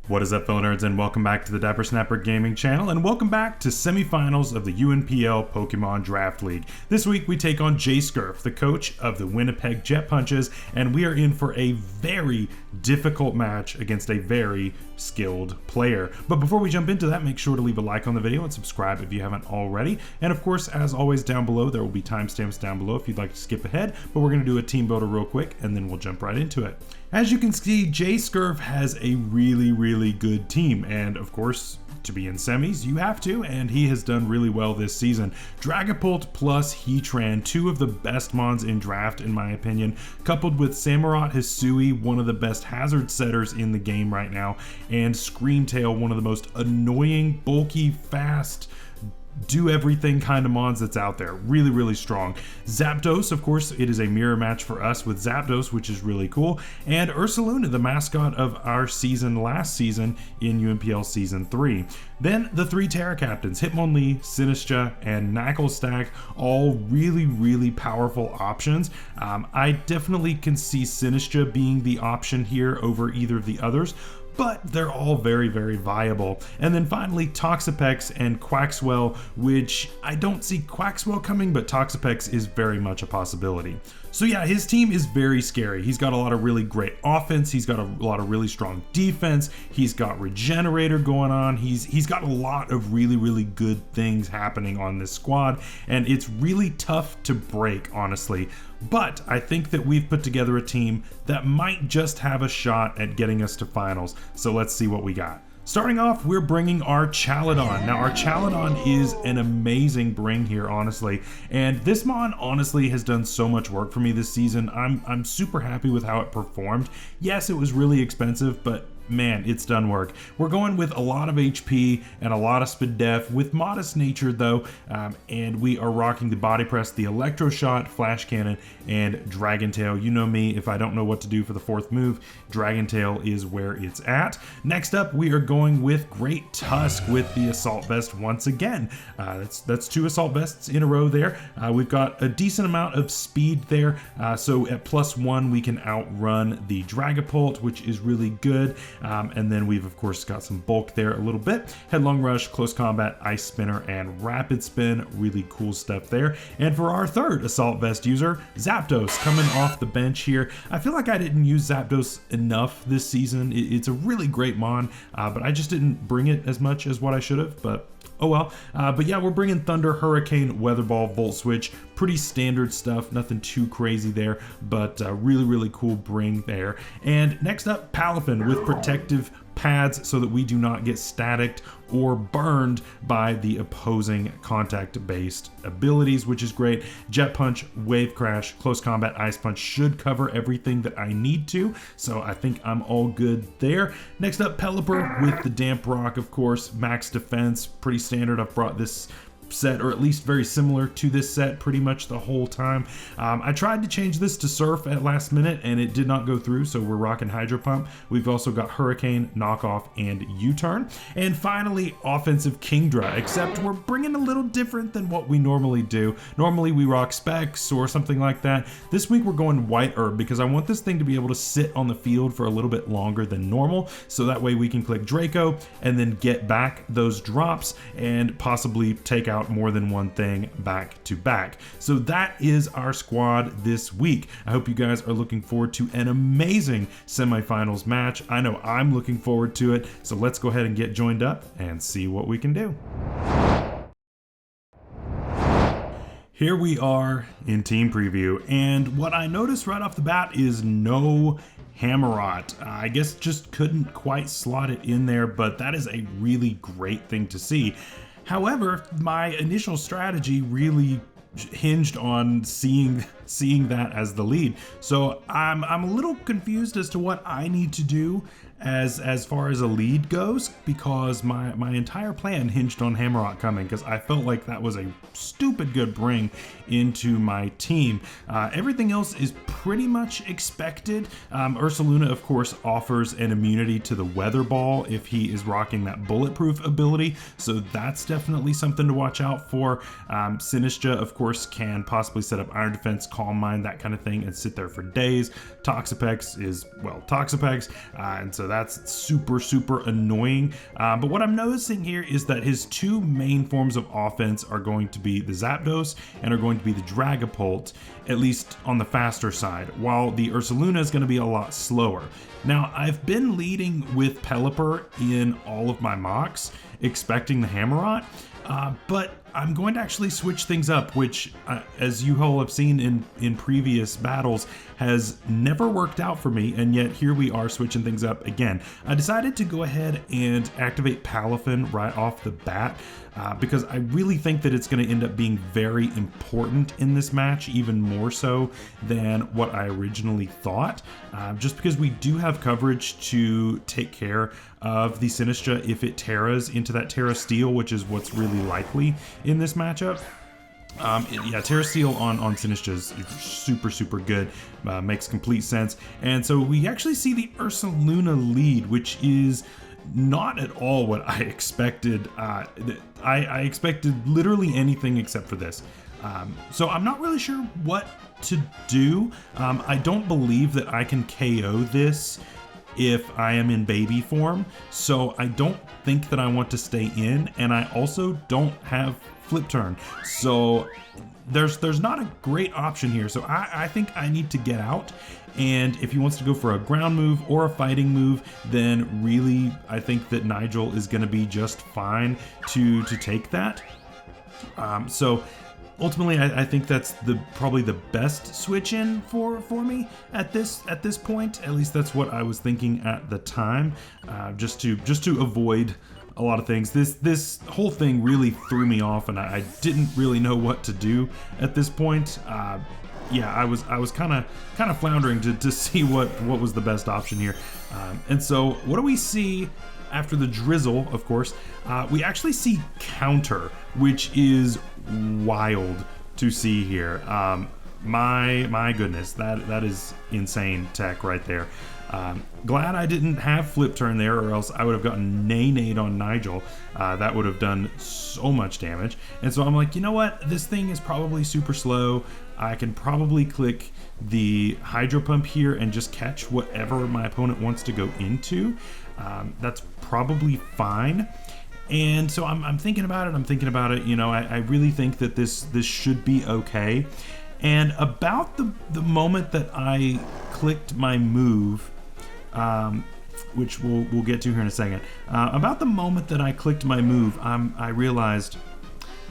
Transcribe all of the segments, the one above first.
What is up, fellow nerds, and welcome back to the Dapper Snapper Gaming channel, and welcome back to semifinals of the UNPL Pokemon Draft League. This week we take on jscurf, the coach of the Winnipeg Jet Punches, and we are in for a very difficult match against a very skilled player. But before we jump into that, make sure to leave a like on the video and subscribe if you haven't already. And of course, as always, down below there will be timestamps down below if you'd like to skip ahead, but we're going to do a team builder real quick and then we'll jump right into it. As you can see, jscurf has a really good team, and of course, to be in semis, you have to, and he has done really well this season. Dragapult plus Heatran, two of the best mons in draft in my opinion, coupled with Samurott Hisui, one of the best hazard setters in the game right now, and Screamtail, one of the most annoying, bulky, fast, do everything kind of mons that's out there. Really strong. Zapdos, of course, it is a mirror match for us with Zapdos, which is really cool. And Ursaluna, the mascot of our season last season in UNPL Season 3. Then the three Terra Captains, Hitmonlee, Sinistcha, and Knacklestack, all really powerful options. I definitely can see Sinistcha being the option here over either of the others, but they're all very viable. And then finally, Toxapex and Quaxwell, which I don't see Quaxwell coming, but Toxapex is very much a possibility. So yeah, his team is very scary. He's got a lot of really great offense. He's got a lot of really strong defense. He's got Regenerator going on. He's got a lot of really good things happening on this squad, and it's really tough to break, honestly. But I think that we've put together a team that might just have a shot at getting us to finals. So let's see what we got. Starting off, we're bringing our Chaladon. Now, our Chaladon is an amazing bring here, honestly. And this mon, honestly, has done so much work for me this season. I'm super happy with how it performed. Yes, it was really expensive, but man, it's done work. We're going with a lot of HP and a lot of speed def with modest nature though, and we are rocking the body press, the electro shot, flash cannon, and dragon tail. You know me, if I don't know what to do for the fourth move, dragon tail is where it's at. Next up, we are going with Great Tusk with the assault vest once again. That's two assault vests in a row there. We've got a decent amount of speed there, so at +1 we can outrun the Dragapult, which is really good. And then we've of course got some bulk there a little bit. Headlong Rush, Close Combat, Ice Spinner, and Rapid Spin. Really cool stuff there. And for our third Assault Vest user, Zapdos, coming off the bench here. I feel like I didn't use Zapdos enough this season. It's a really great mon, but I just didn't bring it as much as what I should have, but oh well. But yeah, we're bringing Thunder, Hurricane, Weather Ball, Volt Switch. Pretty standard stuff, nothing too crazy there, but really cool bring there. And next up, Palafin with protective pads so that we do not get staticked or burned by the opposing contact-based abilities, which is great. Jet Punch, Wave Crash, Close Combat, Ice Punch should cover everything that I need to, so I think I'm all good there. Next up, Pelipper with the Damp Rock, of course. Max Defense, pretty standard. I've brought this set, or at least very similar to this set, pretty much the whole time. I tried to change this to Surf at last minute and it did not go through, so we're rocking Hydro Pump. We've also got Hurricane, Knockoff, and U-Turn. And finally, Offensive Kingdra, except we're bringing a little different than what we normally do. Normally we rock Specs or something like that. This week we're going White Herb because I want this thing to be able to sit on the field for a little bit longer than normal, so that way we can click Draco and then get back those drops and possibly take out more than one thing back to back. So that is our squad this week. I hope you guys are looking forward to an amazing semifinals match. I know I'm looking forward to it, so let's go ahead and get joined up and see what we can do. Here we are in team preview, and what I noticed right off the bat is no Hammerot. I guess just couldn't quite slot it in there, but that is a really great thing to see. However, my initial strategy really hinged on seeing that as the lead. So I'm a little confused as to what I need to do as far as a lead goes, because my entire plan hinged on Hammerot coming, because I felt like that was a stupid good bring into my team. Everything else is pretty much expected. Ursaluna, of course, offers an immunity to the Weather Ball if he is rocking that bulletproof ability, so that's definitely something to watch out for. Sinistcha, of course, can possibly set up Iron Defense, Calm Mind, that kind of thing, and sit there for days. Toxapex is, well, Toxapex, and so that's super annoying. But what I'm noticing here is that his two main forms of offense are going to be the Zapdos and are going to be the Dragapult, at least on the faster side, while the Ursaluna is going to be a lot slower. Now, I've been leading with Pelipper in all of my mocks, expecting the Hammerot, but I'm going to actually switch things up, which, as you all have seen in previous battles, has never worked out for me, and yet here we are switching things up again. I decided to go ahead and activate Palafin right off the bat, because I really think that it's going to end up being very important in this match, even more so than what I originally thought, just because we do have coverage to take care of the Sinistcha if it Terras into that Terra Steel, which is what's really likely in this matchup. Yeah, Terra Steel on Sinistcha is super good, makes complete sense. And so we actually see the Ursaluna lead, which is not at all what I expected. I expected literally anything except for this. So I'm not really sure what to do. I don't believe that I can KO this if I am in baby form, so I don't think that I want to stay in, and I also don't have flip turn, so there's not a great option here. So I think I need to get out, and if he wants to go for a ground move or a fighting move, then really I think that Nigel is going to be just fine to take that. So ultimately, I think that's probably the best switch in for me at this point. At least that's what I was thinking at the time, just to avoid a lot of things. This whole thing really threw me off, and I didn't really know what to do at this point. Yeah, I was kind of floundering to see what was the best option here. And so what do we see after the drizzle? Of course, we actually see counter, which is wild to see here. My goodness, that is insane tech right there. Glad I didn't have flip turn there, or else I would have gotten nay-nayed on Nigel. That would have done so much damage. And so I'm like, you know what? This thing is probably super slow. I can probably click the Hydro Pump here and just catch whatever my opponent wants to go into. That's probably fine. And so I'm thinking about it. You know, I really think that this should be okay. And about the moment that I clicked my move, which we'll get to here in a second, about the moment that I clicked my move, I realized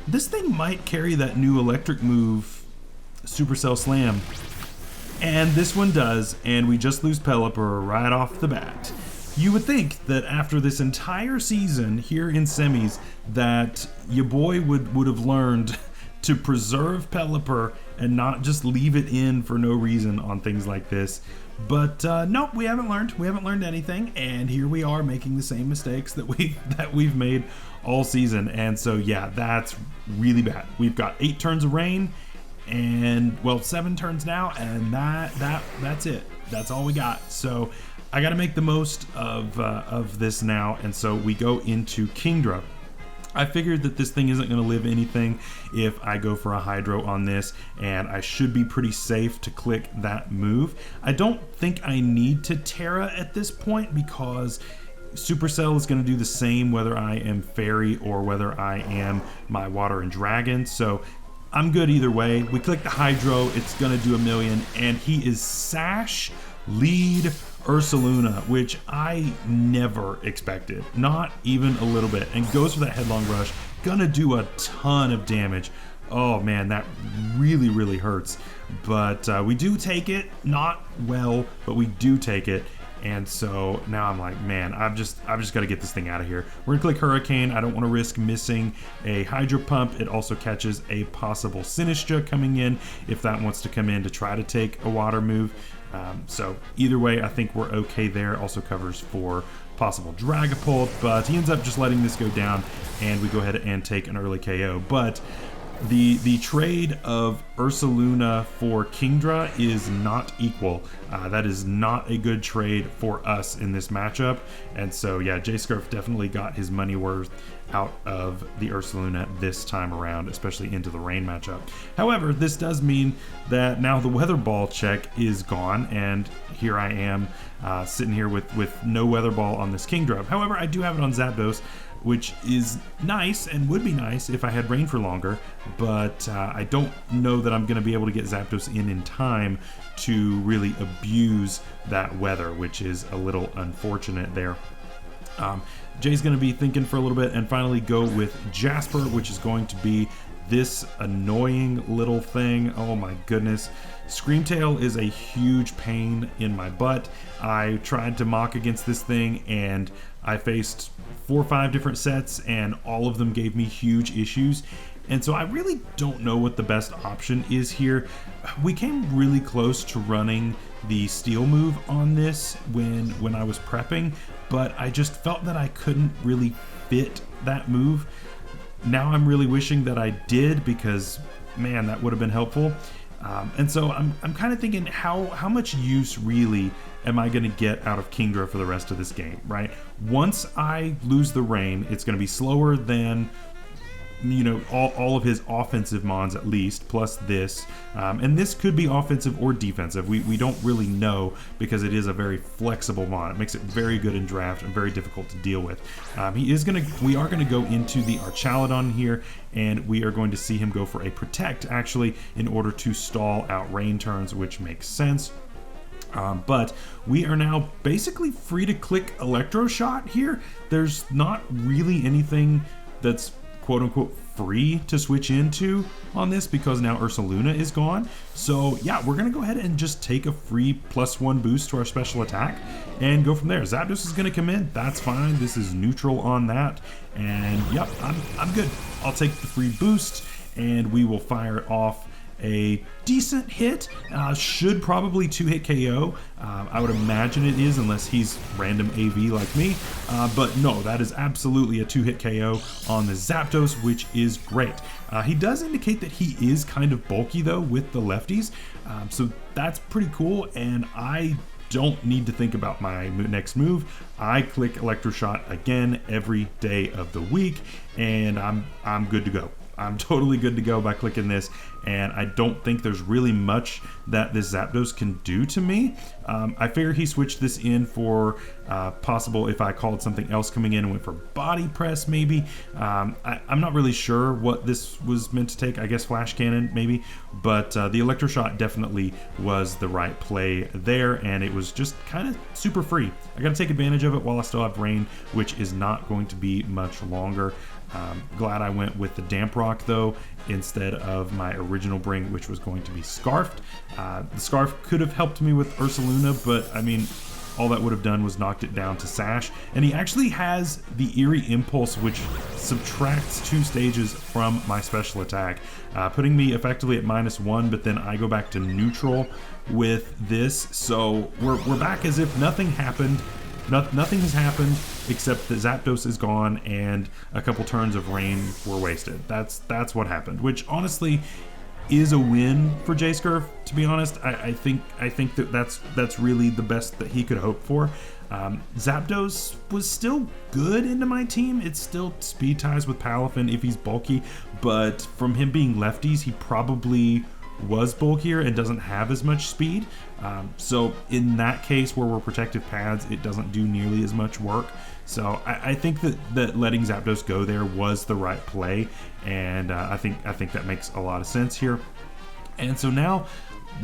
this thing might carry that new electric move, Supercell Slam. And this one does, and we just lose Pelipper right off the bat. You would think that after this entire season here in semis that your boy would have learned to preserve Pelipper and not just leave it in for no reason on things like this. But nope, we haven't learned. We haven't learned anything, and here we are making the same mistakes that we've made all season. And so yeah, that's really bad. We've got 8 turns of rain, and well, 7 turns now, and that's it. That's all we got. So I got to make the most of this now, and so we go into Kingdra. I figured that this thing isn't going to live anything if I go for a Hydro on this, and I should be pretty safe to click that move. I don't think I need to Terra at this point because Supercell is going to do the same whether I am Fairy or whether I am my Water and Dragon, so I'm good either way. We click the Hydro, it's going to do a million, and he is Sash lead Ursaluna, which I never expected, not even a little bit, and goes for that Headlong Rush, gonna do a ton of damage. Oh man, that really hurts, but we do take it, not well, but we do take it. And so now I'm like, man, I've just got to get this thing out of here. We're gonna click Hurricane. I don't want to risk missing a Hydro Pump. It also catches a possible Sinistcha coming in if that wants to come in to try to take a water move. So either way, I think we're okay there. Also covers for possible Dragapult, but he ends up just letting this go down, and we go ahead and take an early KO. But the trade of Ursaluna for Kingdra is not equal. That is not a good trade for us in this matchup. And so yeah, jscurf definitely got his money worth out of the Ursaluna this time around, especially into the rain matchup. However, this does mean that now the Weather Ball check is gone, and here I am sitting here with no Weather Ball on this King drop. However, I do have it on Zapdos, which is nice and would be nice if I had rain for longer, but I don't know that I'm going to be able to get Zapdos in time to really abuse that weather, which is a little unfortunate there. Jay's going to be thinking for a little bit and finally go with Jasper, which is going to be this annoying little thing. Oh my goodness. Screamtail is a huge pain in my butt. I tried to mock against this thing and I faced 4 or 5 different sets and all of them gave me huge issues. And so I really don't know what the best option is here. We came really close to running the steel move on this when I was prepping, but I just felt that I couldn't really fit that move. Now I'm really wishing that I did, because man, that would have been helpful. And so I'm kind of thinking, how much use really am I going to get out of Kingdra for the rest of this game, right? Once I lose the rain, it's going to be slower than, you know, all of his offensive mons at least, plus this. And this could be offensive or defensive. We don't really know, because it is a very flexible mon. It makes it very good in draft and very difficult to deal with. We are gonna go into the Archaludon here, and we are going to see him go for a Protect, actually, in order to stall out rain turns, which makes sense. But we are now basically free to click Electro Shot here. There's not really anything that's quote-unquote free to switch into on this, because now Ursaluna is gone. So yeah, we're gonna go ahead and just take a free +1 boost to our special attack and go from there. Zapdos is gonna come in, that's fine. This is neutral on that, and yep, I'm good. I'll take the free boost and we will fire off a decent hit. Should probably 2-hit KO. I would imagine it is, unless he's random AV like me. But no, that is absolutely a 2-hit KO on the Zapdos, which is great. He does indicate that he is kind of bulky though with the lefties. So that's pretty cool, and I don't need to think about my next move. I click Electroshot again every day of the week, and I'm good to go. I'm totally good to go by clicking this, and I don't think there's really much that this Zapdos can do to me. I figure he switched this in for possible if I called something else coming in and went for Body Press maybe. I'm not really sure what this was meant to take. I guess Flash Cannon maybe, but the Electroshot definitely was the right play there, and it was just kind of super free. I gotta take advantage of it while I still have rain, which is not going to be much longer. Glad I went with the Damp Rock though, instead of my original bring, which was going to be Scarfed. The Scarf could have helped me with Ursaluna, but I mean, all that would have done was knocked it down to Sash. And he actually has the Eerie Impulse, which subtracts 2 stages from my special attack, putting me effectively at -1, but then I go back to neutral with this. So we're back as if nothing happened. Nothing has happened except that Zapdos is gone and a couple turns of rain were wasted. That's what happened, which honestly is a win for jscurf, to be honest. I think that's really the best that he could hope for. Zapdos was still good into my team. It's still speed ties with Palafin if he's bulky, but from him being lefties, he probably was bulkier and doesn't have as much speed. So in that case where we're protective pads, it doesn't do nearly as much work. So I think that letting Zapdos go there was the right play, and I think that makes a lot of sense here. And so now,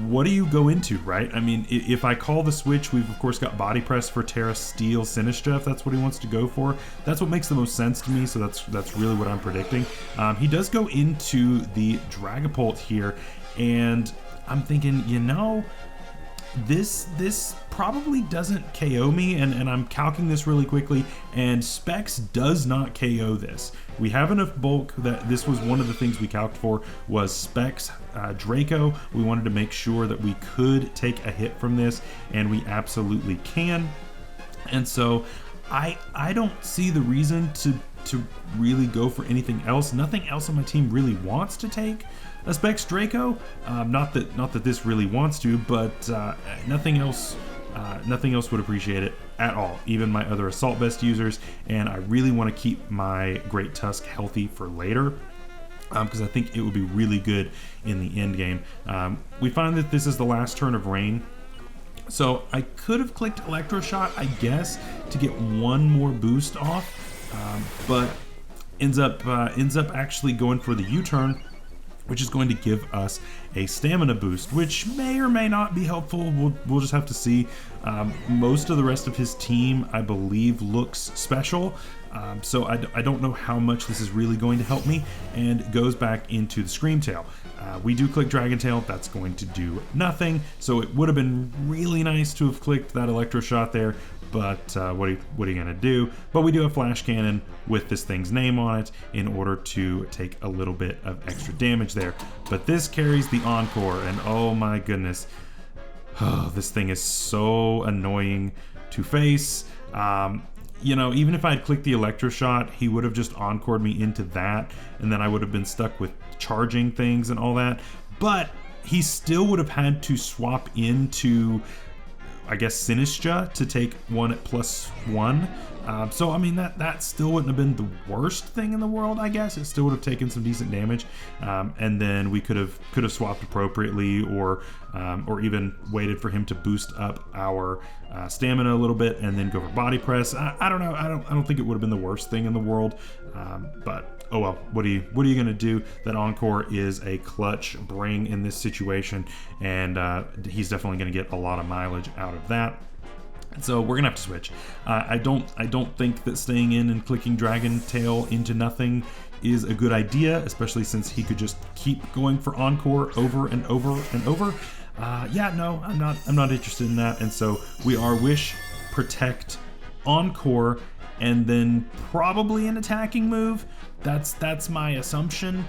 what do you go into, right? I mean, if I call the switch, we've of course got Body Press for Terra Steel Sinistra, if that's what he wants to go for. That's what makes the most sense to me, so that's really what I'm predicting. He does go into the Dragapult here, and I'm thinking, you know, this probably doesn't KO me, and I'm calcing this really quickly, and Specs does not KO this. We have enough bulk that this was one of the things we calced for, was Specs Draco. We wanted to make sure that we could take a hit from this, and we absolutely can. And so I don't see the reason to really go for anything else. Nothing else on my team really wants to take a Specs Draco. Not that this really wants to, but nothing else would appreciate it at all, even my other Assault Vest users, and I really want to keep my Great Tusk healthy for later, because I think it would be really good in the end game. We find that this is the last turn of rain. So I could have clicked Electroshock, I guess, to get one more boost off, but ends up actually going for the U-turn, which is going to give us a stamina boost, which may or may not be helpful. We'll just have to see. Most of the rest of his team, I believe, looks special. So I don't know how much this is really going to help me, and goes back into the Screamtail. We do click Dragon Tail, that's going to do nothing. So it would have been really nice to have clicked that Electro Shot there, but what are you gonna do? But we do have Flash Cannon with this thing's name on it in order to take a little bit of extra damage there. But this carries the Encore, and oh my goodness, oh, this thing is so annoying to face. You know, even if I'd clicked the Electro Shot, he would have just encored me into that, and then I would have been stuck with charging things and all that. But he still would have had to swap into, I guess, Sinistra to take one at +1. So I mean that still wouldn't have been the worst thing in the world, I guess. It still would have taken some decent damage, and then we could have swapped appropriately, or even waited for him to boost up our stamina a little bit and then go for body press. I don't know. I don't think it would have been the worst thing in the world, but oh well. What are you gonna do? That Encore is a clutch bring in this situation, and he's definitely gonna get a lot of mileage out of that. So we're gonna have to switch. I don't think that staying in and clicking Dragon Tail into nothing is a good idea, especially since he could just keep going for Encore over and over and over. Yeah, no, I'm not interested in that. And so we are Wish, Protect, Encore, and then probably an attacking move. That's my assumption.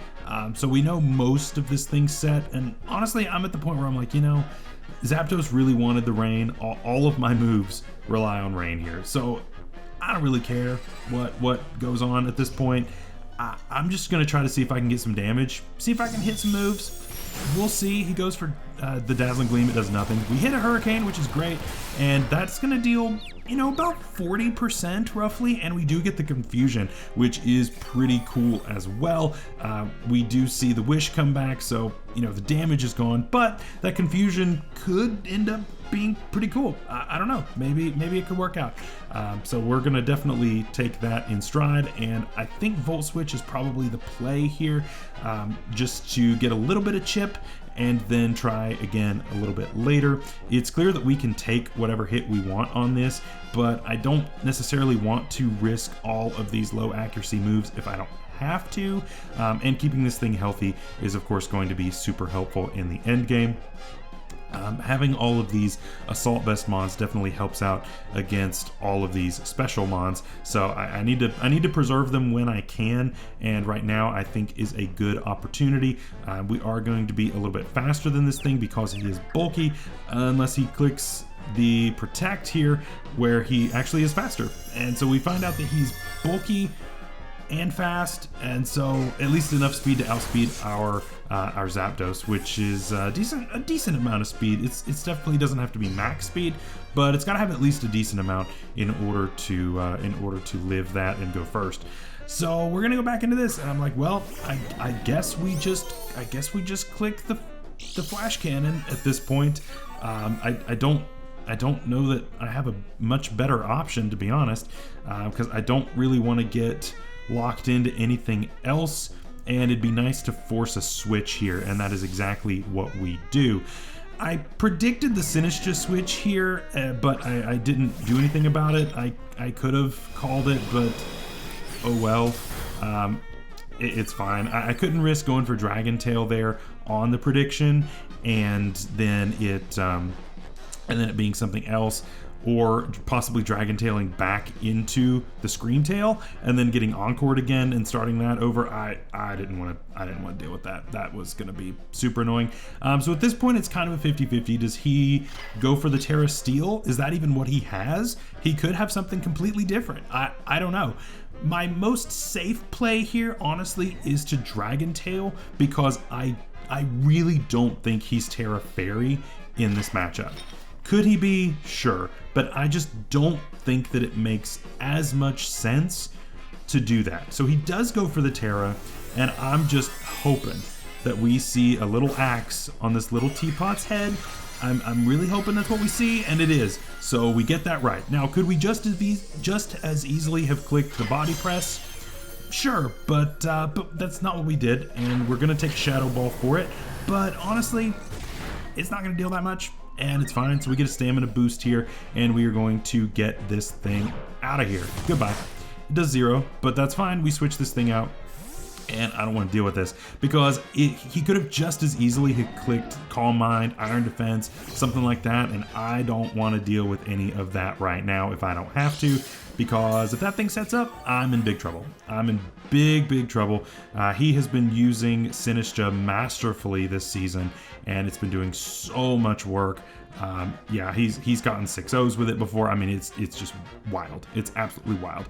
So we know most of this thing's set, and honestly, I'm at the point where I'm like, you know, Zapdos really wanted the rain. All of my moves rely on rain here, so I don't really care what goes on at this point. I'm just gonna try to see if I can get some damage, see if I can hit some moves. We'll see. He goes for the Dazzling Gleam. It does nothing. We hit a Hurricane, which is great, and that's gonna deal, you know, about 40% roughly, and we do get the Confusion, which is pretty cool as well. We do see the Wish come back, so, you know, the damage is gone, but that Confusion could end up being pretty cool. I don't know, maybe it could work out. So we're gonna definitely take that in stride, and I think Volt Switch is probably the play here, just to get a little bit of chip and then try again a little bit later. It's clear that we can take whatever hit we want on this, but I don't necessarily want to risk all of these low accuracy moves if I don't have to, and keeping this thing healthy is of course going to be super helpful in the end game. Having all of these Assault Vest mons definitely helps out against all of these special mons, so I need to preserve them when I can, and right now I think is a good opportunity. We are going to be a little bit faster than this thing because he is bulky, unless he clicks the Protect here, where he actually is faster, and so we find out that he's bulky and fast, and so at least enough speed to outspeed our Zapdos, which is a decent amount of speed. It's definitely doesn't have to be max speed, but it's got to have at least a decent amount in order to live that and go first. So we're gonna go back into this, and I'm like, well, I guess we just click the Flash Cannon at this point. I don't know that I have a much better option, to be honest, because I don't really want to get locked into anything else, and it'd be nice to force a switch here, and that is exactly what we do. I predicted the Sinistra switch here, but I didn't do anything about it. I could have called it, but oh well. It's fine. I couldn't risk going for Dragon Tail there on the prediction, and then it being something else, or possibly Dragon Tailing back into the Screamtail and then getting encored again and starting that over. I didn't want to deal with that. That was going to be super annoying. So at this point, it's kind of a 50-50. Does he go for the Terra Steel? Is that even what he has? He could have something completely different. I don't know. My most safe play here, honestly, is to Dragon Tail, because I really don't think he's Terra Fairy in this matchup. Could he be? Sure. But I just don't think that it makes as much sense to do that. So he does go for the Terra, and I'm just hoping that we see a little axe on this little teapot's head I'm really hoping that's what we see, and it is. So we get that right. Now, could we just as easily have clicked the body press? Sure, but that's not what we did, and we're gonna take Shadow Ball for it. But honestly, it's not gonna deal that much, and it's fine. So we get a stamina boost here, and we are going to get this thing out of here. Goodbye. It does 0, but that's fine. We switch this thing out. And I don't want to deal with this because he could have just as easily had clicked Calm Mind, Iron Defense, something like that, and I don't want to deal with any of that right now if I don't have to, because if that thing sets up, I'm in big trouble. I'm in big trouble. He has been using Sinistra masterfully this season, and it's been doing so much work. Yeah, he's gotten 6-0s with it before. I mean, it's just wild. It's absolutely wild.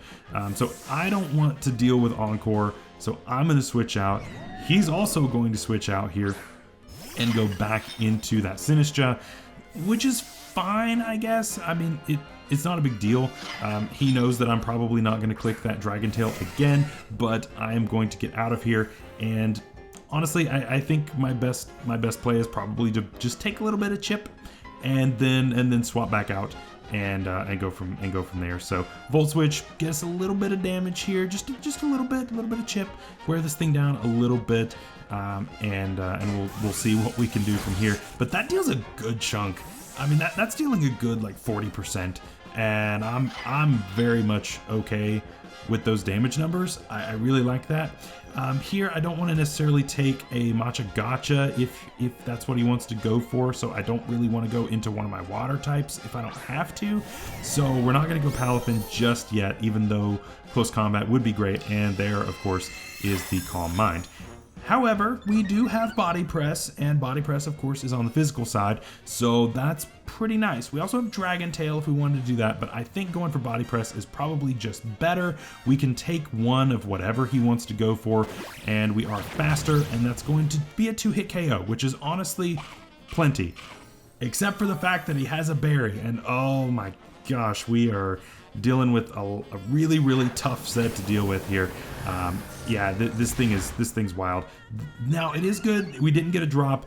So I don't want to deal with Encore, so I'm going to switch out. He's also going to switch out here and go back into that Sinistra, which is fine, I guess. I mean, it's not a big deal. He knows that I'm probably not going to click that Dragon Tail again, but I am going to get out of here. And honestly, I think my best play is probably to just take a little bit of chip and then swap back out and go from there. So Volt Switch, get us a little bit of damage here, just a little bit of chip, wear this thing down a little bit, and we'll see what we can do from here. But that deals a good chunk. I mean, that's dealing a good like 40%, and I'm very much okay with those damage numbers. I really like that. Here, I don't want to necessarily take a Matcha Gotcha if that's what he wants to go for, so I don't really want to go into one of my water types if I don't have to. So we're not going to go Palafin just yet, even though close combat would be great, and there, of course, is the Calm Mind. However, we do have Body Press, and Body Press, of course, is on the physical side, so that's pretty nice. We also have Dragon Tail if we wanted to do that, but I think going for Body Press is probably just better. We can take one of whatever he wants to go for, and we are faster, and that's going to be a 2-hit KO, which is honestly plenty. Except for the fact that he has a berry, and oh my gosh, we are dealing with a really tough set to deal with here. Yeah, this thing's wild. Now, it is good we didn't get a drop.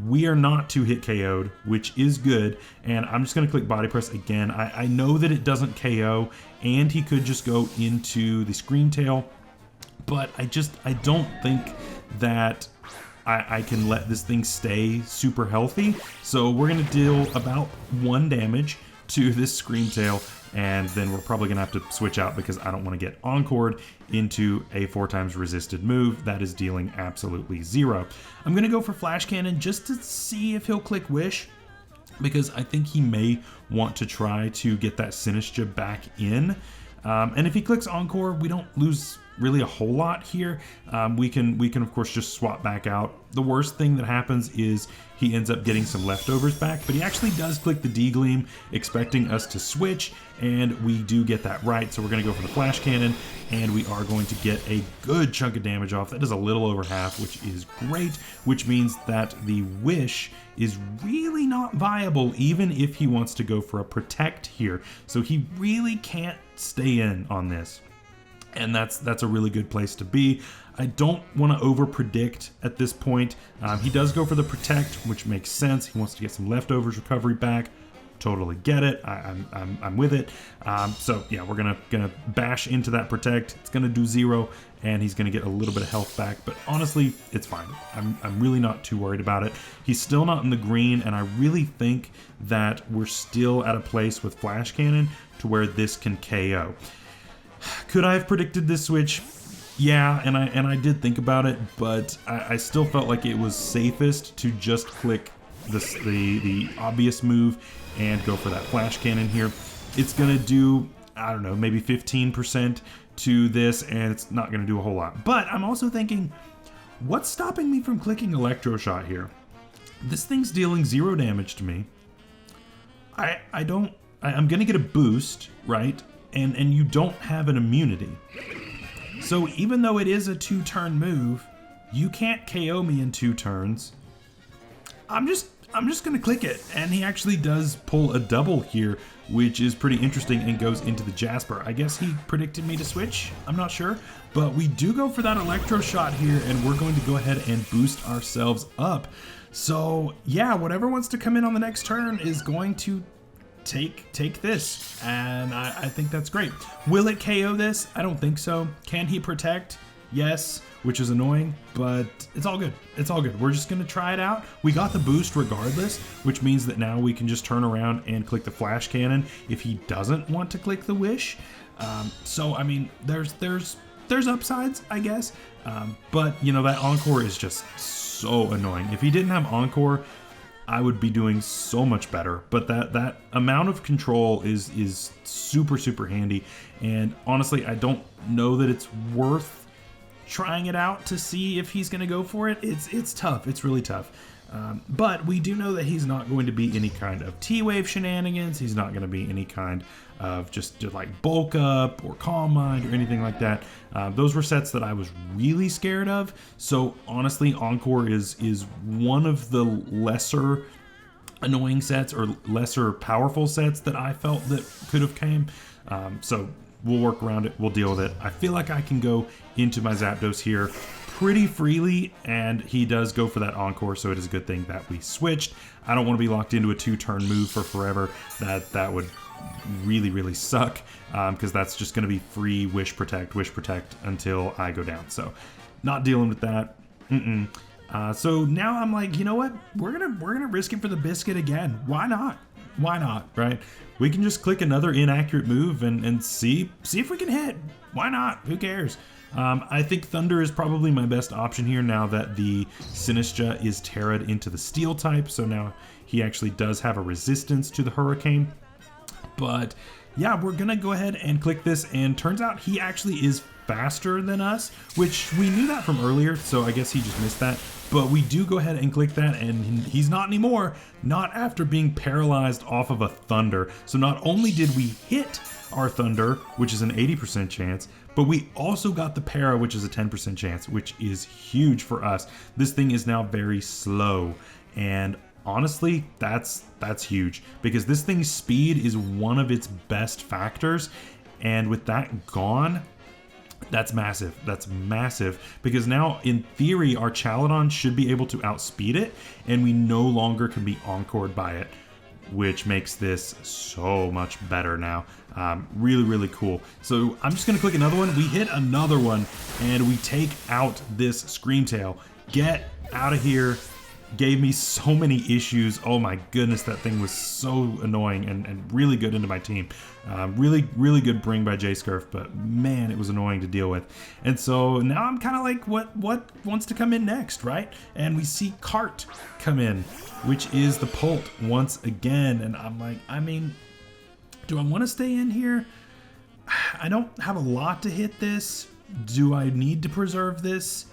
We are not 2-hit KO'd, which is good, and I'm just going to click Body Press again. I know that it doesn't KO, and he could just go into the Scream Tail, but I don't think that I can let this thing stay super healthy, so we're going to deal about 1 damage to this Scream Tail, and then we're probably gonna have to switch out because I don't want to get encored into a 4x resisted move that is dealing absolutely 0. I'm gonna go for Flash Cannon just to see if he'll click Wish, because I think he may want to try to get that Sinistra back in. And if he clicks Encore, we don't lose really a whole lot here. We can of course just swap back out. The worst thing that happens is he ends up getting some leftovers back, but he actually does click the D-Gleam, expecting us to switch, and we do get that right. So we're gonna go for the Flash Cannon, and we are going to get a good chunk of damage off. That is a little over half, which is great, which means that the Wish is really not viable, even if he wants to go for a Protect here. So he really can't stay in on this. And that's a really good place to be. I don't want to over predict at this point. He does go for the Protect, which makes sense. He wants to get some leftovers recovery back. Totally get it. I'm with it. So yeah, we're gonna bash into that Protect. It's gonna do 0, and he's gonna get a little bit of health back. But honestly, it's fine. I'm really not too worried about it. He's still not in the green, and I really think that we're still at a place with Flash Cannon to where this can KO. Could I have predicted this switch? Yeah, and I did think about it, but I still felt like it was safest to just click the obvious move and go for that Flash Cannon here. It's gonna do, I don't know, maybe 15% to this, and it's not gonna do a whole lot. But I'm also thinking, what's stopping me from clicking Electro Shot here? This thing's dealing 0 damage to me. I'm gonna get a boost, right? And you don't have an immunity. So even though it is a 2-turn move, you can't KO me in 2 turns. I'm I'm just gonna click it, and he actually does pull a double here, which is pretty interesting and goes into the Jasper. I guess he predicted me to switch, I'm not sure, but we do go for that electro shot here, and we're going to go ahead and boost ourselves up. So yeah, whatever wants to come in on the next turn is going to take this, and I think that's great. Will it KO this? I don't think so. Can he protect? Yes, which is annoying, but it's all good. It's all good. We're just gonna try it out. We got the boost regardless, which means that now we can just turn around and click the flash cannon if he doesn't want to click the wish. So I mean, there's upsides, I guess, but you know, that encore is just so annoying. If he didn't have encore, I would be doing so much better, but that amount of control is super handy, and honestly, I don't know that it's worth trying it out to see if he's going to go for it. It's tough. It's really tough. But we do know that he's not going to be any kind of T-Wave shenanigans. He's not going to be any kind of just like bulk up or calm mind or anything like that. Those were sets that I was really scared of. So honestly, Encore is one of the lesser annoying sets or lesser powerful sets that I felt that could have came. So we'll work around it. We'll deal with it. I feel like I can go into my Zapdos here pretty freely, and he does go for that encore, so it is a good thing that we switched. I don't want to be locked into a 2-turn move for forever. That would really suck, because that's just going to be free wish protect until I go down. So not dealing with that. So now I'm like, you know what? We're gonna risk it for the biscuit again. Why not? Why not, right? We can just click another inaccurate move and see if we can hit. Why not? Who cares? I think Thunder is probably my best option here now that the Sinistcha is Terra'd into the Steel type, so now he actually does have a resistance to the Hurricane. But yeah, we're gonna go ahead and click this, and turns out he actually is faster than us, which we knew that from earlier, so I guess he just missed that. But we do go ahead and click that, and he's not anymore, not after being paralyzed off of a Thunder. So not only did we hit our Thunder, which is an 80% chance, but we also got the para, which is a 10% chance, which is huge for us. This thing is now very slow, and honestly, that's huge, because this thing's speed is one of its best factors, and with that gone, that's massive. That's massive, because now in theory our Chaladon should be able to outspeed it, and we no longer can be encored by it, which makes this so much better now. Really cool. So I'm just gonna click another one. We hit another one, and we take out this Screamtail. Get out of here. Gave me so many issues. Oh my goodness, that thing was so annoying and really good into my team. Really good bring by jscurf, but man, it was annoying to deal with. And so now I'm kind of like, what wants to come in next, right? And we see Cart come in, which is the Pult once again. And I'm like, I mean, do I want to stay in here? I don't have a lot to hit this. Do I need to preserve this?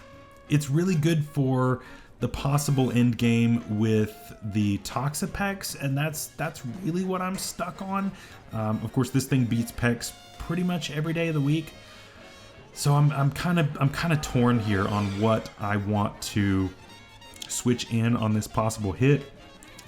It's really good for the possible end game with the Toxapex, and that's really what I'm stuck on. Of course, this thing beats Pex pretty much every day of the week, so I'm kind of torn here on what I want to switch in on this possible hit.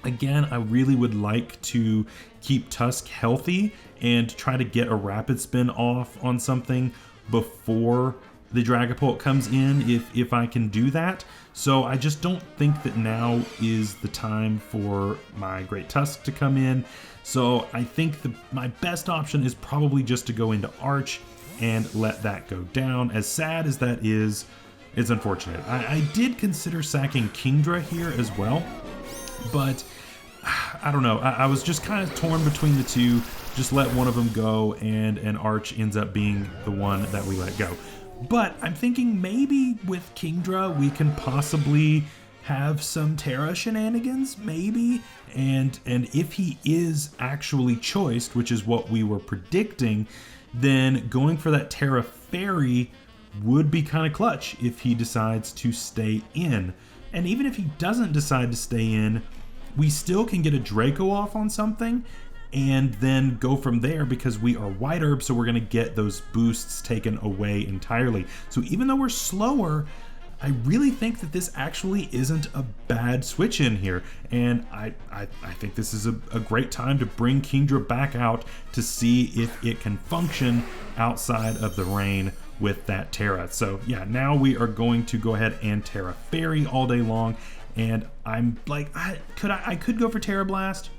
Again, I really would like to keep Tusk healthy and try to get a rapid spin off on something before the Dragapult comes in, if I can do that. So I just don't think that now is the time for my Great Tusk to come in. So I think my best option is probably just to go into Arch and let that go down. As sad as that is, it's unfortunate. I did consider sacking Kingdra here as well, but I don't know. I was just kind of torn between the two. Just let one of them go, and Arch ends up being the one that we let go. But I'm thinking maybe with Kingdra we can possibly have some Terra shenanigans, maybe. And if he is actually choiced, which is what we were predicting, then going for that Terra Fairy would be kind of clutch if he decides to stay in. And even if he doesn't decide to stay in, we still can get a Draco off on something and then go from there, because we are White Herb, so we're going to get those boosts taken away entirely. So even though we're slower, I really think that this actually isn't a bad switch in here, and I think this is a great time to bring Kingdra back out to see if it can function outside of the rain with that Terra. So yeah, now we are going to go ahead and Terra Fairy all day long, and I'm like, I could go for Terra Blast,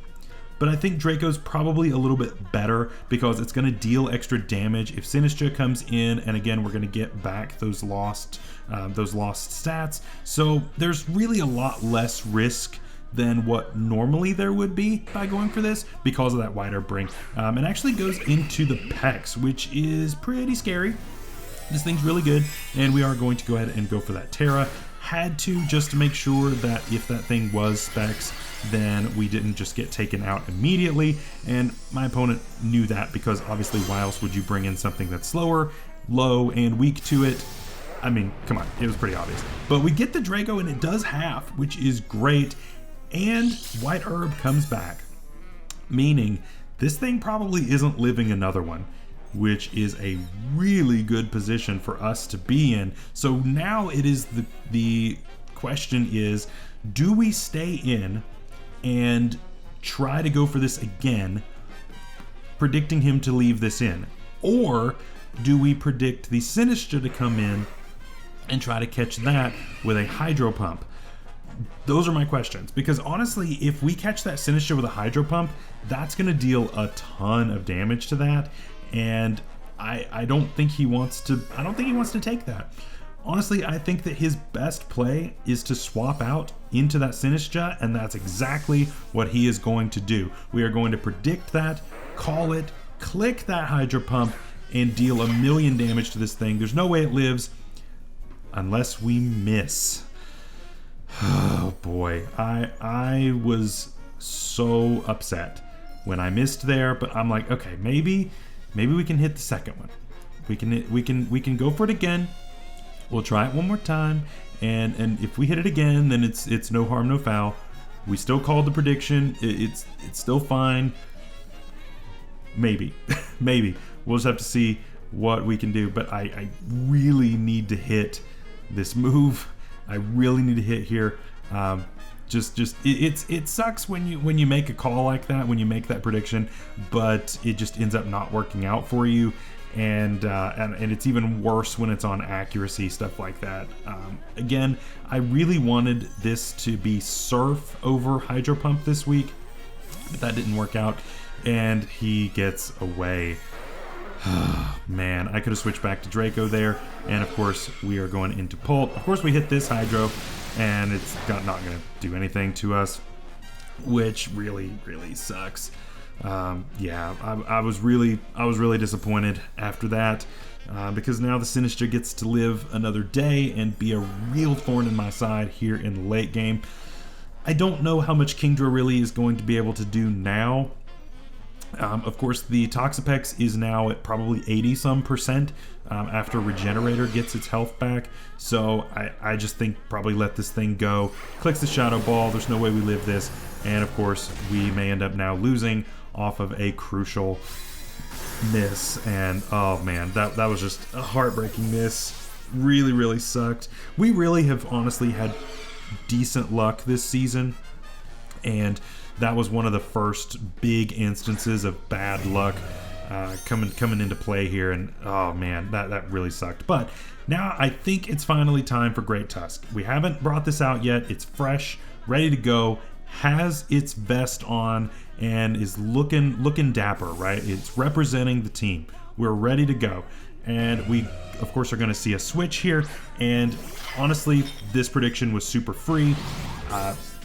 but I think Draco's probably a little bit better because it's going to deal extra damage if Sinistcha comes in, and again, we're going to get back those lost stats. So there's really a lot less risk than what normally there would be by going for this because of that wider brink. It actually goes into the Pex, which is pretty scary. This thing's really good, and we are going to go ahead and go for that Terra. Had to, just to make sure that if that thing was specs, then we didn't just get taken out immediately, and my opponent knew that because obviously why else would you bring in something that's slower, low, and weak to it? I mean, come on, it was pretty obvious. But we get the Draco, and it does half, which is great, and White Herb comes back, meaning this thing probably isn't living another one, which is a really good position for us to be in. So now it is the question is, do we stay in and try to go for this again, predicting him to leave this in? Or do we predict the Sinistcha to come in and try to catch that with a Hydro Pump? Those are my questions, because honestly, if we catch that Sinistcha with a Hydro Pump, that's going to deal a ton of damage to that, and I don't think he wants to take that. Honestly, I think that his best play is to swap out into that Sinistcha, and that's exactly what he is going to do. We are going to predict that, call it, click that Hydro Pump, and deal 1,000,000 damage to this thing. There's no way it lives unless we miss. Oh boy, I was so upset when I missed there, but I'm like, okay, maybe we can hit the second one. We can go for it again. We'll try it one more time, and if we hit it again, then it's no harm, no foul. We still called the prediction. It's still fine. Maybe maybe we'll just have to see what we can do. But I really need to hit this move. I really need to hit here. It sucks when you make a call like that, when you make that prediction, but it just ends up not working out for you, and it's even worse when it's on accuracy, stuff like that. Again, I really wanted this to be Surf over Hydro Pump this week, but that didn't work out, and he gets away. Man, I could have switched back to Draco there, and of course we are going into Pult. Of course we hit this Hydro, and it's not going to do anything to us, which really sucks. Yeah, I was really disappointed after that, because now the Sinistcha gets to live another day and be a real thorn in my side here in the late game. I don't know how much Kingdra really is going to be able to do now. Of course, the Toxapex is now at probably 80-some% after Regenerator gets its health back. So I just think probably let this thing go. Clicks the Shadow Ball. There's no way we live this. And of course, we may end up now losing off of a crucial miss. And oh man, that was just a heartbreaking miss. Really sucked. We really have honestly had decent luck this season, and that was one of the first big instances of bad luck coming into play here, and oh man, that really sucked. But now I think it's finally time for Great Tusk. We haven't brought this out yet. It's fresh, ready to go, has its vest on, and is looking dapper, right? It's representing the team. We're ready to go, and we of course are going to see a switch here. And honestly, this prediction was super free.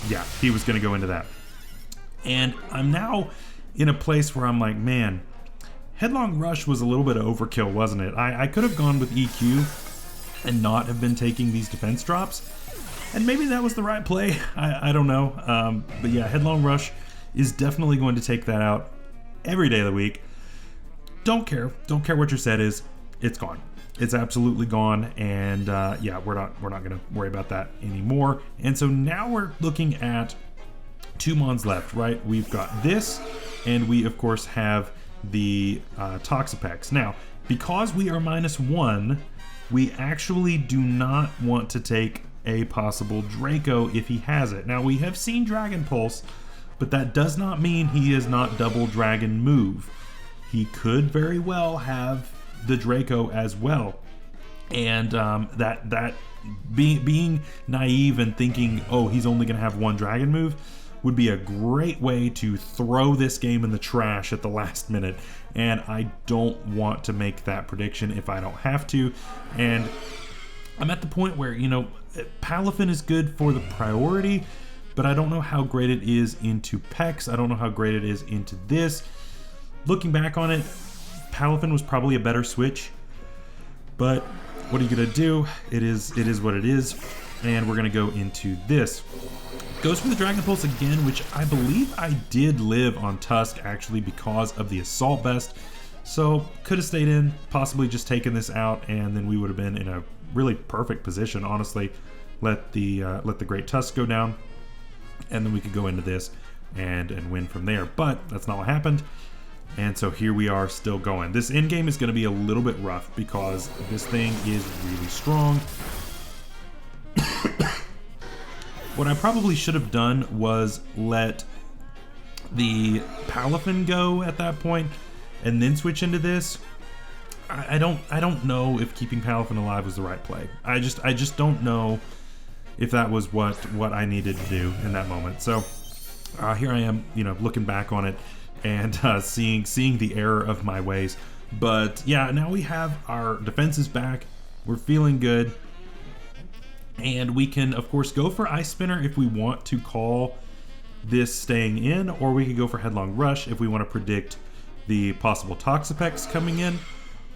Yeah, he was going to go into that. And I'm now in a place where I'm like, man, Headlong Rush was a little bit of overkill, wasn't it? I could have gone with EQ and not have been taking these defense drops, and maybe that was the right play. I don't know. But yeah, Headlong Rush is definitely going to take that out every day of the week. Don't care what your set is. It's gone. It's absolutely gone, and yeah, we're not going to worry about that anymore. And so now we're looking at 2 mons left, right? We've got this, and we of course have the Toxapex. Now, because we are -1, we actually do not want to take a possible Draco if he has it. Now, we have seen Dragon Pulse, but that does not mean he is not double Dragon move. He could very well have the Draco as well. And that being naive and thinking, oh, he's only going to have one Dragon move, would be a great way to throw this game in the trash at the last minute. And I don't want to make that prediction if I don't have to. And I'm at the point where, you know, Palafin is good for the priority, but I don't know how great it is into Pex. I don't know how great it is into this. Looking back on it, Palafin was probably a better switch, but what are you gonna do? It is what it is, and we're gonna go into this. Goes for the Dragon Pulse again, which I believe I did live on Tusk actually because of the Assault Vest. So could have stayed in, possibly just taken this out, and then we would have been in a really perfect position, honestly. Let the Great Tusk go down, and then we could go into this and win from there. But that's not what happened. And so here we are still going. This end game is going to be a little bit rough because this thing is really strong. What I probably should have done was let the Palafin go at that point and then switch into this. I don't know if keeping Palafin alive was the right play. I just don't know if that was what I needed to do in that moment. So here I am, you know, looking back on it and seeing the error of my ways. But yeah, now we have our defenses back. We're feeling good. And we can, of course, go for Ice Spinner if we want to call this staying in, or we could go for Headlong Rush if we want to predict the possible Toxapex coming in.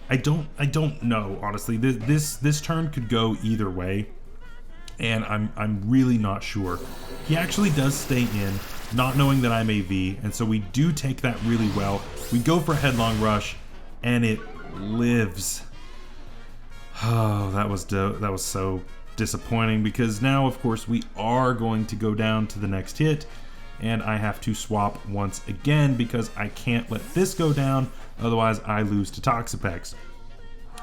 I don't know, honestly. This turn could go either way, and I'm really not sure. He actually does stay in, not knowing that I'm AV, and so we do take that really well. We go for Headlong Rush, and it lives. Oh, that was so disappointing, because now, of course, we are going to go down to the next hit, and I have to swap once again because I can't let this go down, otherwise I lose to Toxapex.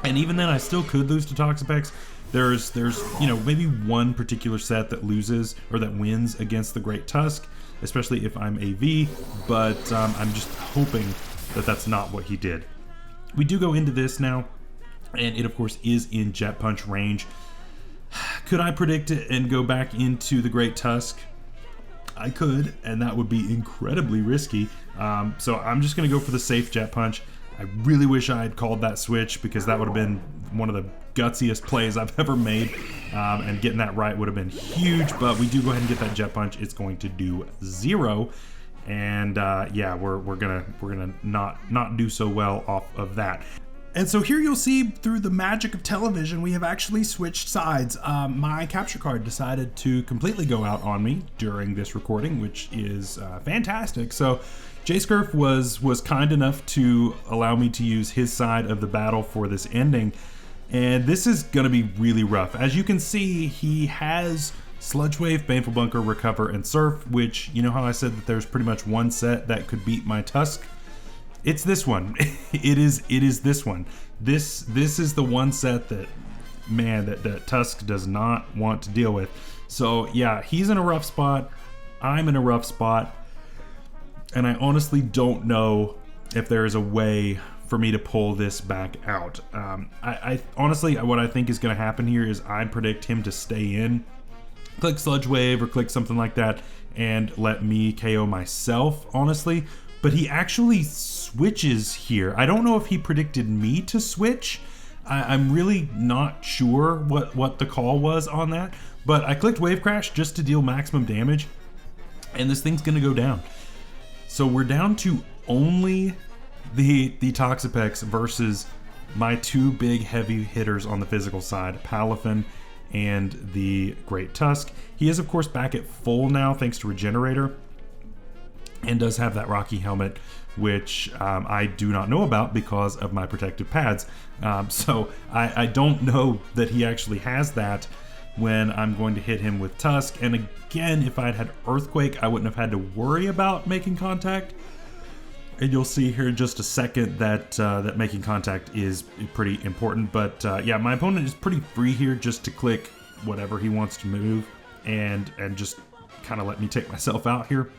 And even then, I still could lose to Toxapex. There's you know, maybe one particular set that loses or that wins against the Great Tusk, especially if I'm AV, but I'm just hoping that that's not what he did. We do go into this now, and it of course is in Jet Punch range. Could I predict it and go back into the Great Tusk? I could, and that would be incredibly risky. So I'm just going to go for the safe Jet Punch. I really wish I had called that switch, because that would have been one of the gutsiest plays I've ever made, and getting that right would have been huge. But we do go ahead and get that Jet Punch. It's going to do 0, and yeah, we're gonna not do so well off of that. And so here you'll see, through the magic of television, we have actually switched sides. My capture card decided to completely go out on me during this recording, which is fantastic. So jscurf was kind enough to allow me to use his side of the battle for this ending. And this is going to be really rough. As you can see, he has Sludge Wave, Baneful Bunker, Recover, and Surf, which, you know how I said that there's pretty much one set that could beat my Tusk? It's this one. It is this one. This is the one set that, man, that Tusk does not want to deal with. So yeah, he's in a rough spot. I'm in a rough spot. And I honestly don't know if there is a way for me to pull this back out. I honestly, what I think is going to happen here is I predict him to stay in, click Sludge Wave or click something like that, and let me KO myself, honestly. But he actually switches here. I don't know if he predicted me to switch. I'm really not sure what the call was on that. But I clicked Wave Crash just to deal maximum damage, and this thing's gonna go down. So we're down to only the Toxapex versus my two big heavy hitters on the physical side, Palafin and the Great Tusk. He is, of course, back at full now thanks to Regenerator, and does have that Rocky Helmet, which I do not know about because of my protective pads. So I don't know that he actually has that when I'm going to hit him with Tusk. And again, if I had Earthquake, I wouldn't have had to worry about making contact. And you'll see here in just a second that that making contact is pretty important. But yeah, my opponent is pretty free here just to click whatever he wants to move and just kind of let me take myself out here.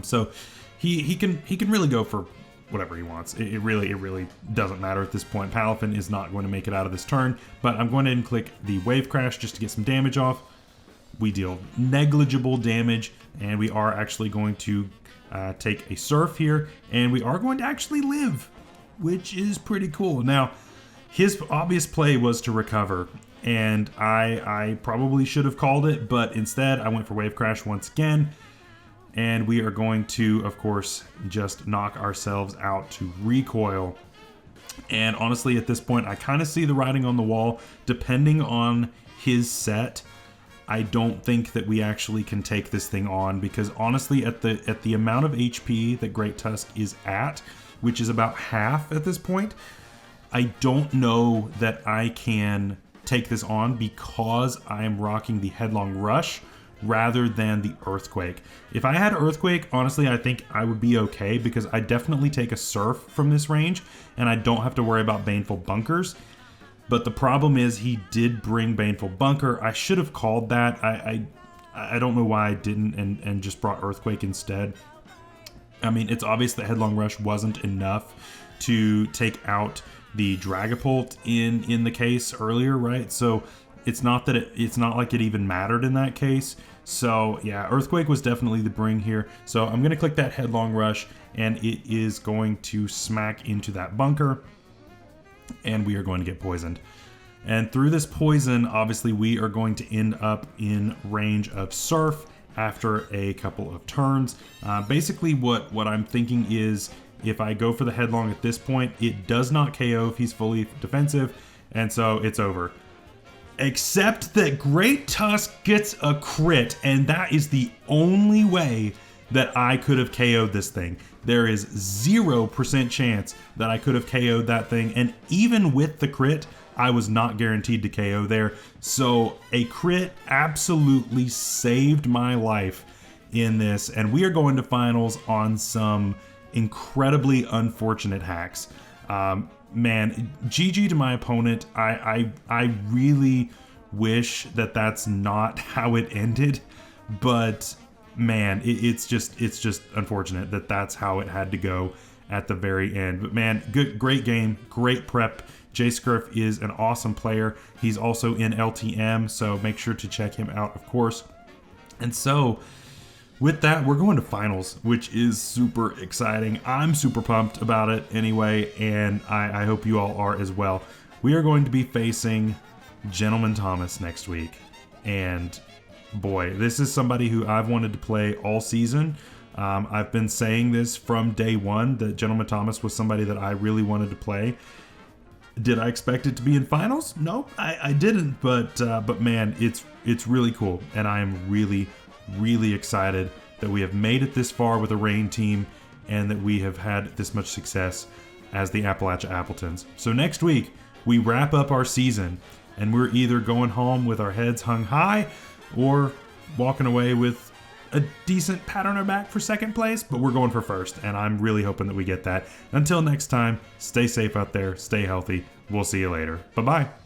So he can really go for whatever he wants. It really doesn't matter at this point. Palafin is not going to make it out of this turn, but I'm going to click the Wave Crash just to get some damage off. We deal negligible damage, and we are actually going to take a Surf here, and we are going to actually live, which is pretty cool. Now, his obvious play was to recover, and I probably should have called it, but instead I went for Wave Crash once again. And we are going to, of course, just knock ourselves out to recoil. And honestly, at this point, I kind of see the writing on the wall. Depending on his set, I don't think that we actually can take this thing on, because honestly, at the amount of HP that Great Tusk is at, which is about half at this point, I don't know that I can take this on because I am rocking the Headlong Rush rather than the Earthquake. If I had Earthquake, honestly, I think I would be okay, because I definitely take a Surf from this range, and I don't have to worry about Baneful Bunkers. But the problem is he did bring Baneful Bunker. I should have called that. I don't know why I didn't and just brought Earthquake instead. I mean, it's obvious that Headlong Rush wasn't enough to take out the Dragapult in the case earlier, right? So it's not that it's not like it even mattered in that case. So yeah, Earthquake was definitely the bring here. So I'm gonna click that Headlong Rush, and it is going to smack into that bunker, and we are going to get poisoned. And through this poison, obviously we are going to end up in range of Surf after a couple of turns. Basically what I'm thinking is, if I go for the Headlong at this point, it does not KO if he's fully defensive, and so it's over. Except that Great Tusk gets a crit, and that is the only way that I could have KO'd this thing. There is 0% chance that I could have KO'd that thing, and even with the crit, I was not guaranteed to KO there. So a crit absolutely saved my life in this, and we are going to finals on some incredibly unfortunate hacks. Man, GG to my opponent. I really wish that that's not how it ended, but man, it's just unfortunate that that's how it had to go at the very end. But man, great game, great prep. jscurf is an awesome player. He's also in LTM, so make sure to check him out, of course. And so with that, we're going to finals, which is super exciting. I'm super pumped about it anyway, and I hope you all are as well. We are going to be facing Gentleman Thomas next week, and boy, this is somebody who I've wanted to play all season. I've been saying this from day one, that Gentleman Thomas was somebody that I really wanted to play. Did I expect it to be in finals? Nope, I didn't, but man, it's really cool, and I am really excited that we have made it this far with a Reign team, and that we have had this much success as the Appalachia Appletons. So next week, we wrap up our season, and we're either going home with our heads hung high or walking away with a decent pat on our back for second place, but we're going for first, and I'm really hoping that we get that. Until next time, stay safe out there, stay healthy. We'll see you later. Bye-bye.